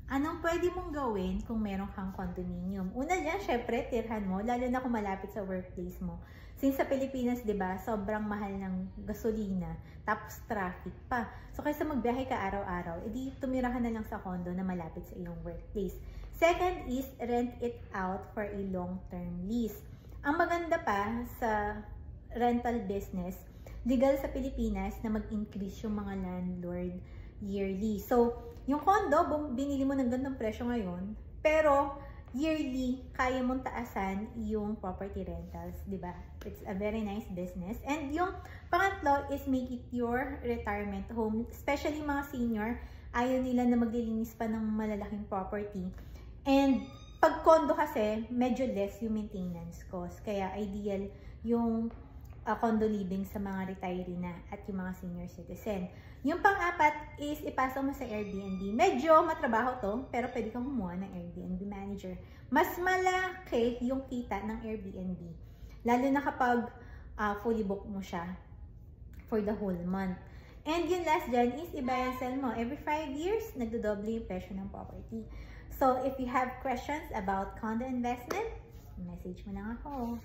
Anong pwede mong gawin kung meron kang condominium? Una dyan, syempre, tirhan mo, lalo na kung malapit sa workplace mo. Since sa Pilipinas, di ba, sobrang mahal ng gasolina, tapos traffic pa. So, kaysa magbiyahe ka araw-araw, edi tumira ka na lang sa condo na malapit sa iyong workplace. Second is, rent it out for a long-term lease. Ang maganda pa sa rental business, legal sa Pilipinas na mag-increase yung mga landlord yearly. So, yung condo, binili mo ng gandang presyo ngayon, pero yearly, kaya mong taasan yung property rentals, di ba? It's a very nice business. And yung pangatlo is make it your retirement home. Especially mga senior, ayaw nila na maglilinis pa ng malalaking property. And pag condo kasi, medyo less yung maintenance cost. Kaya ideal yung condo living sa mga retiree na at yung mga senior citizen. Yung pang-apat is ipasok mo sa Airbnb. Medyo matrabaho to, pero pwede kang kumuha ng Airbnb manager. Mas malaki yung kita ng Airbnb. Lalo na kapag fully book mo siya for the whole month. And yung last dyan is i-buy and sell mo. Every 5 years, nagdodoble yung presyo ng property. So, if you have questions about condo investment, message mo lang ako.